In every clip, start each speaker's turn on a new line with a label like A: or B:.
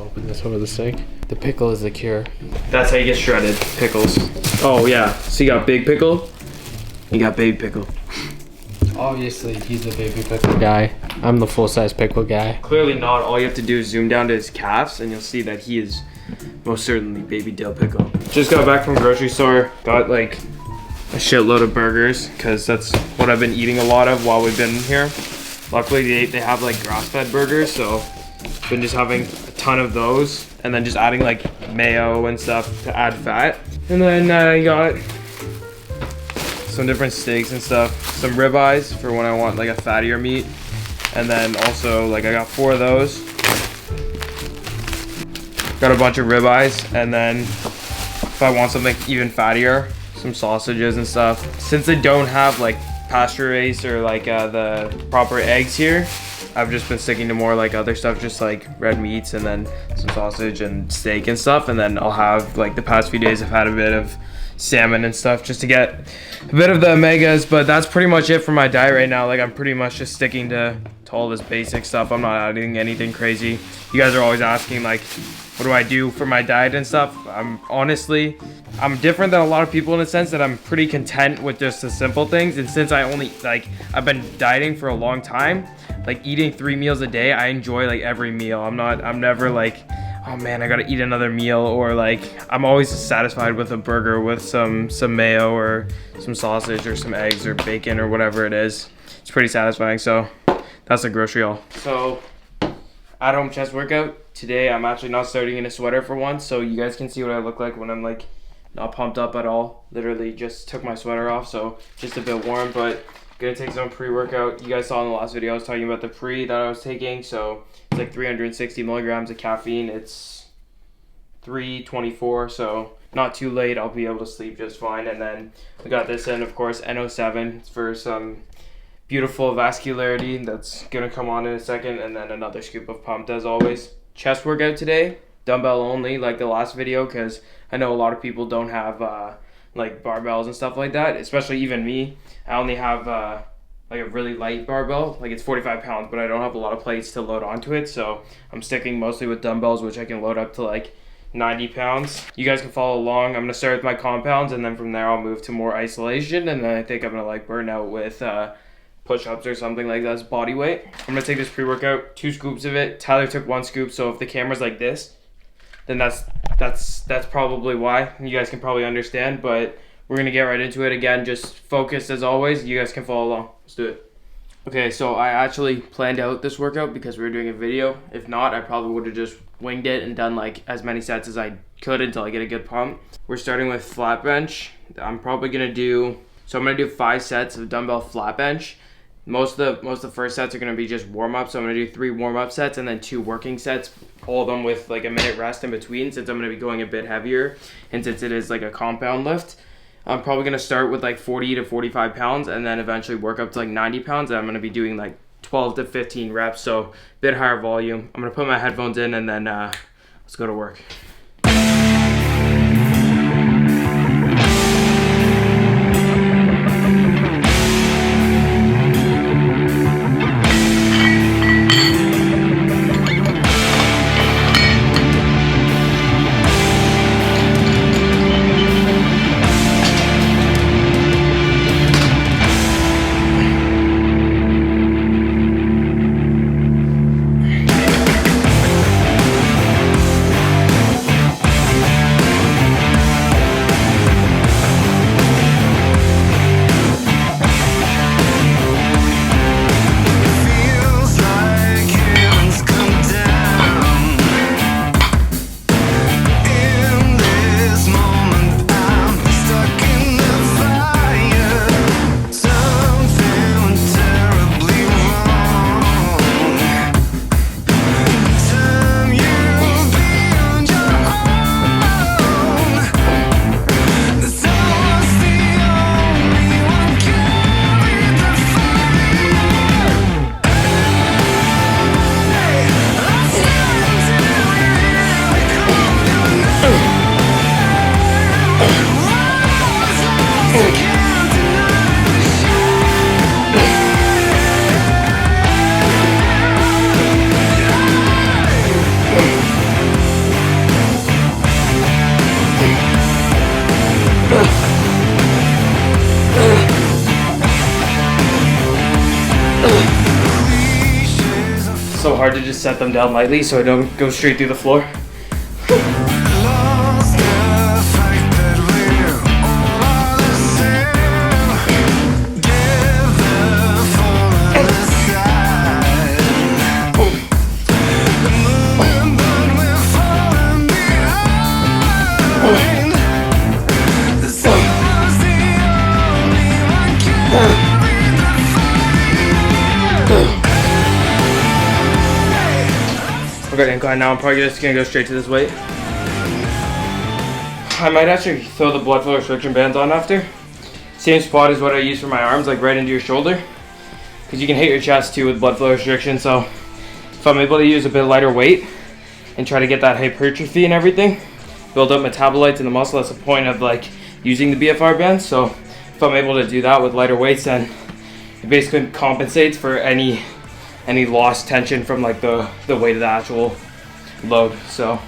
A: open this over the sink. The pickle is the cure.
B: That's how you get shredded, pickles. Oh yeah, so you got big pickle, you got baby pickle.
A: Obviously, he's the baby pickle guy. I'm the full-size pickle guy.
B: Clearly not. All you have to do is zoom down to his calves and you'll see that he is most certainly baby dill pickle. Just got back from grocery store, got like a shitload of burgers because that's what I've been eating a lot of while we've been here. Luckily they have like grass-fed burgers, so been just having a ton of those and then just adding like mayo and stuff to add fat. And then I got some different steaks and stuff, some ribeyes for when I want like a fattier meat, and then also like I got 4 of those. Got a bunch of ribeyes, and then if I want something even fattier, some sausages and stuff. Since they don't have like pasture raised or like the proper eggs here, I've just been sticking to more like other stuff, just like red meats and then some sausage and steak and stuff. And then I'll have like the past few days I've had a bit of salmon and stuff just to get a bit of the omegas. But that's pretty much it for my diet right now. Like I'm pretty much just sticking to all this basic stuff. I'm not adding anything crazy. You guys are always asking like, what do I do for my diet and stuff? I'm different than a lot of people in the sense that I'm pretty content with just the simple things. And since I've been dieting for a long time, like eating 3 meals a day, I enjoy like every meal. I'm never like, oh man, I gotta eat another meal, or like, I'm always satisfied with a burger with some mayo or some sausage or some eggs or bacon or whatever it is. It's pretty satisfying. So that's the grocery haul. So at home chest workout. Today I'm actually not starting in a sweater for once, so you guys can see what I look like when I'm like not pumped up at all. Literally just took my sweater off, so just a bit warm, but gonna take some pre-workout. You guys saw in the last video I was talking about the pre that I was taking, so it's like 360 milligrams of caffeine. It's 3:24, so not too late. I'll be able to sleep just fine. And then we got this in, of course, NO7 for some beautiful vascularity that's gonna come on in a second, and then another scoop of pumped as always. Chest workout today, dumbbell only like the last video, because I know a lot of people don't have like barbells and stuff like that, especially even me. I only have like a really light barbell, like it's 45 pounds, but I don't have a lot of plates to load onto it, so I'm sticking mostly with dumbbells, which I can load up to like 90 pounds. You guys can follow along. I'm gonna start with my compounds, and then from there I'll move to more isolation, and then I think I'm gonna like burn out with push-ups or something like that as body weight. I'm gonna take this pre-workout, 2 scoops of it. Tyler took 1 scoop, so if the camera's like this, then that's probably why. You guys can probably understand, but we're gonna get right into it. Again, just focused as always. You guys can follow along. Let's do it. Okay, so I actually planned out this workout because we were doing a video. If not, I probably would have just winged it and done like as many sets as I could until I get a good pump. We're starting with flat bench. I'm gonna do 5 sets of dumbbell flat bench. Most of the first sets are going to be just warm-up, so I'm going to do 3 warm-up sets and then 2 working sets, all of them with like a minute rest in between, since I'm going to be going a bit heavier, and since it is like a compound lift. I'm probably going to start with like 40 to 45 pounds and then eventually work up to like 90 pounds, and I'm going to be doing like 12 to 15 reps, so a bit higher volume. I'm going to put my headphones in, and then let's go to work. so hard to just set them down lightly so I don't go straight through the floor. Okay, incline now. I'm probably just gonna go straight to this weight. I might actually throw the blood flow restriction bands on after. Same spot as what I use for my arms, like right into your shoulder. Because you can hit your chest too with blood flow restriction. So if I'm able to use a bit lighter weight and try to get that hypertrophy and everything, build up metabolites in the muscle, that's the point of like using the BFR bands. So if I'm able to do that with lighter weights, then it basically compensates for any lost tension from like the weight of the actual load. So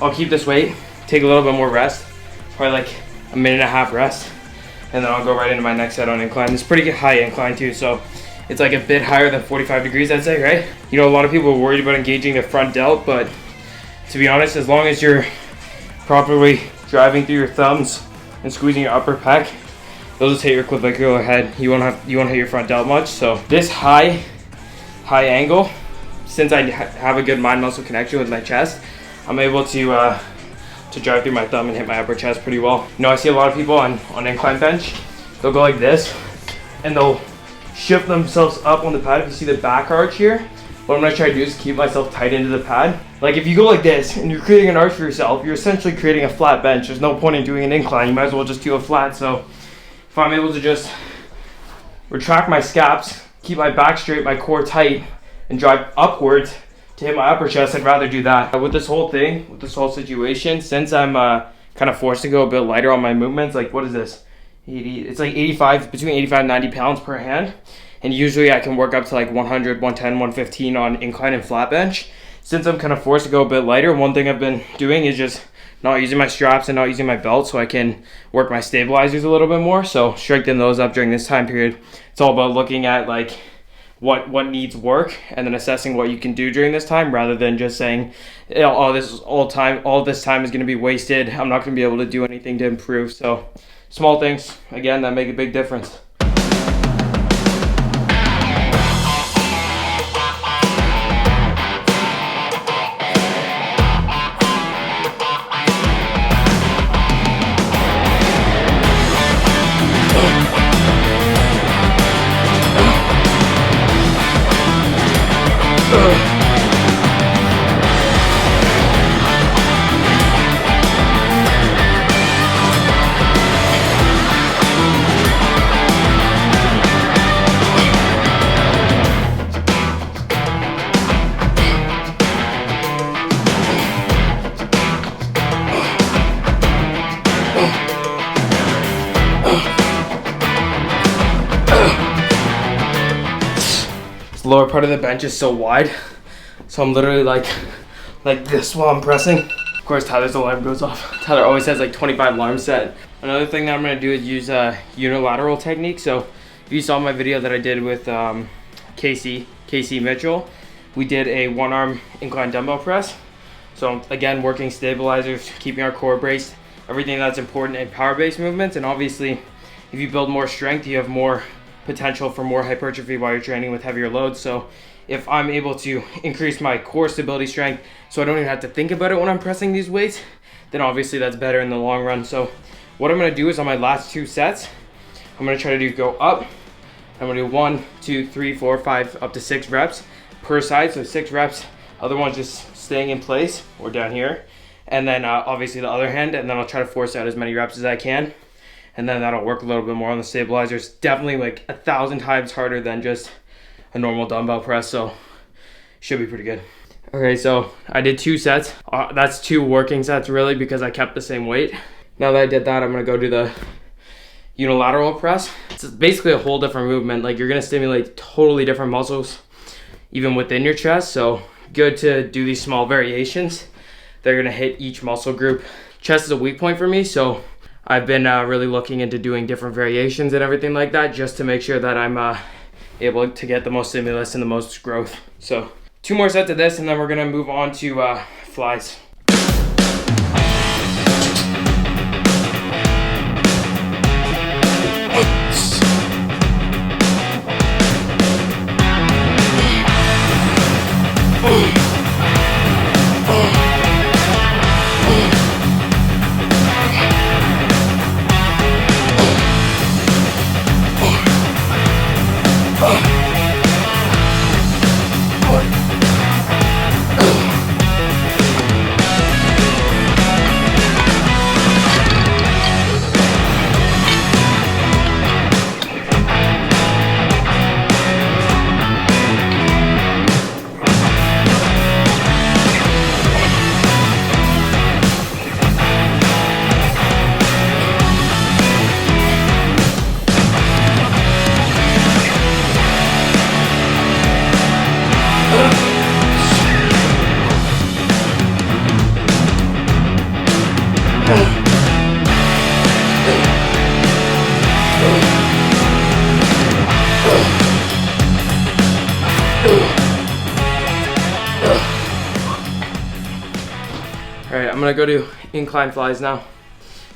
B: I'll keep this weight, take a little bit more rest, probably like a minute and a half rest, and then I'll go right into my next set on incline. It's pretty high incline too, so it's like a bit higher than 45 degrees, I'd say, right? You know, a lot of people are worried about engaging their front delt, but to be honest, as long as you're properly driving through your thumbs and squeezing your upper pec, they'll just hit your clavicular head. You won't hit your front delt much. So this high angle, since I have a good mind muscle connection with my chest, I'm able to drive through my thumb and hit my upper chest pretty well. You know, I see a lot of people on incline bench, they'll go like this and they'll shift themselves up on the pad. If you see the back arch here, what I'm gonna try to do is keep myself tight into the pad. Like if you go like this and you're creating an arch for yourself, you're essentially creating a flat bench. There's no point in doing an incline. You might as well just do a flat. So if I'm able to just retract my scaps, keep my back straight, my core tight, and drive upwards to hit my upper chest, I'd rather do that. With this whole thing, with this whole situation, since I'm kind of forced to go a bit lighter on my movements, like what is this? 80, it's like 85, between 85 and 90 pounds per hand. And usually I can work up to like 100, 110, 115 on incline and flat bench. Since I'm kind of forced to go a bit lighter, one thing I've been doing is just not using my straps and not using my belt so I can work my stabilizers a little bit more. So strengthen those up during this time period. It's all about looking at like what needs work and then assessing what you can do during this time, rather than just saying, oh, all this time is going to be wasted. I'm not going to be able to do anything to improve. So small things, again, that make a big difference. The lower part of the bench is so wide, so I'm literally like this while I'm pressing. Of course, Tyler's alarm goes off. Tyler always has like 25 alarms set. Another thing that I'm gonna do is use a unilateral technique. So if you saw my video that I did with Casey Mitchell, we did a one-arm incline dumbbell press. So again, working stabilizers, keeping our core braced, everything that's important in power-based movements. And obviously, if you build more strength, you have more potential for more hypertrophy while you're training with heavier loads. So if I'm able to increase my core stability strength so I don't even have to think about it when I'm pressing these weights, then obviously that's better in the long run. So what I'm gonna do is on my last 2 sets, I'm gonna try to go up. I'm gonna do 1, 2, 3, 4, 5, up to 6 reps per side. So 6 reps, other one's just staying in place or down here. And then obviously the other hand, and then I'll try to force out as many reps as I can. And then that'll work a little bit more on the stabilizers. Definitely like 1,000 times harder than just a normal dumbbell press, so should be pretty good. Okay, so I did 2 sets. That's 2 working sets really, because I kept the same weight. Now that I did that, I'm gonna go do the unilateral press. It's basically a whole different movement. Like you're gonna stimulate totally different muscles even within your chest, so good to do these small variations. They're gonna hit each muscle group. Chest is a weak point for me, so I've been really looking into doing different variations and everything like that, just to make sure that I'm able to get the most stimulus and the most growth. So 2 more sets of this, and then we're gonna move on to flies. Alright, I'm gonna go to incline flies now.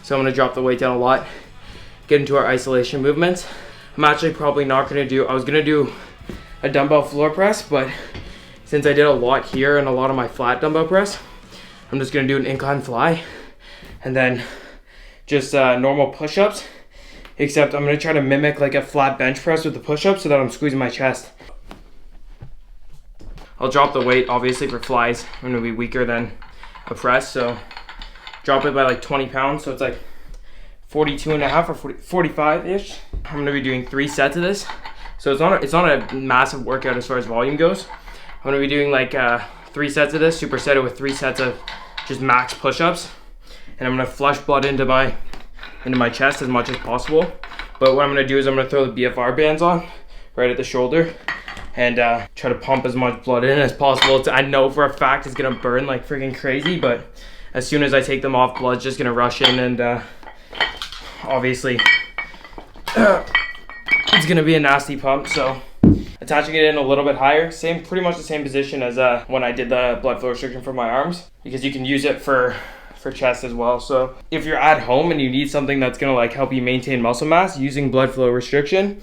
B: So I'm gonna drop the weight down a lot, get into our isolation movements. I'm actually probably not gonna do, I was gonna do a dumbbell floor press, but since I did a lot here and a lot of my flat dumbbell press, I'm just gonna do an incline fly and then just normal push-ups, except I'm gonna try to mimic like a flat bench press with the push-ups so that I'm squeezing my chest. I'll drop the weight obviously for flies. I'm gonna be weaker than a press, so drop it by like 20 pounds, so it's like 42 and a half or 45-ish. I'm gonna be doing 3 sets of this, so it's not a massive workout as far as volume goes. I'm gonna be doing like 3 sets of this, supersetted with 3 sets of just max push-ups, and I'm gonna flush blood into my chest as much as possible. But what I'm gonna do is I'm gonna throw the BFR bands on right at the shoulder and try to pump as much blood in as possible. I know for a fact it's gonna burn like freaking crazy, but as soon as I take them off, blood's just gonna rush in, and obviously it's gonna be a nasty pump. So attaching it in a little bit higher, pretty much the same position as when I did the blood flow restriction for my arms, because you can use it for chest as well. So if you're at home and you need something that's gonna like help you maintain muscle mass, using blood flow restriction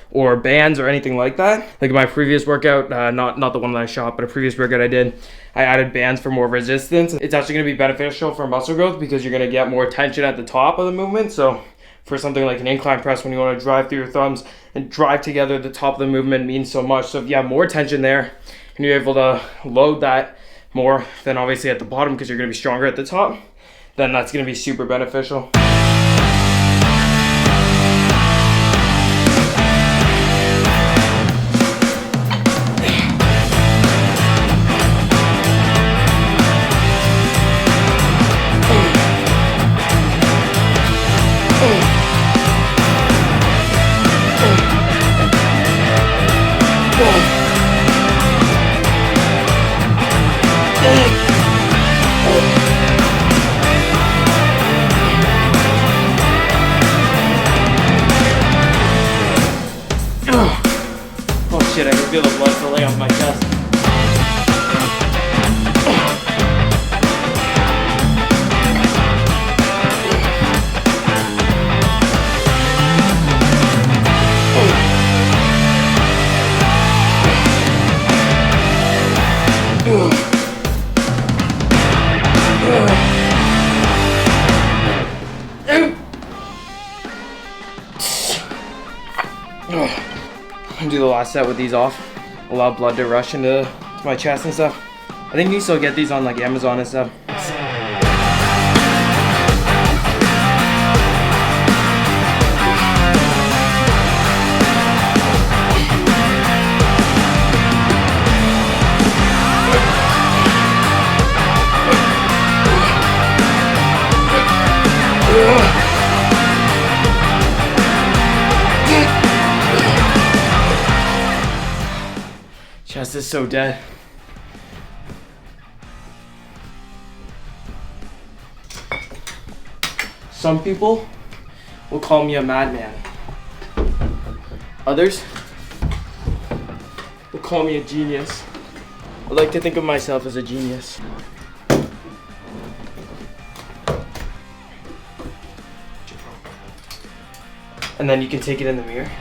B: or bands or anything like that. Like my previous workout, not the one that I shot, but a previous workout I did, I added bands for more resistance. It's actually gonna be beneficial for muscle growth because you're gonna get more tension at the top of the movement. So for something like an incline press, when you wanna drive through your thumbs and drive together, the top of the movement means so much. So if you have more tension there and you're able to load that more than obviously at the bottom because you're gonna be stronger at the top, then that's gonna be super beneficial. Oh shit, I can feel the blood filling up my chest. I'm gonna do the last set with these off. Allow blood to rush into my chest and stuff. I think you can still get these on like Amazon and stuff. Chest is so dead. Some people will call me a madman. Others will call me a genius. I like to think of myself as a genius. And then you can take it in the mirror.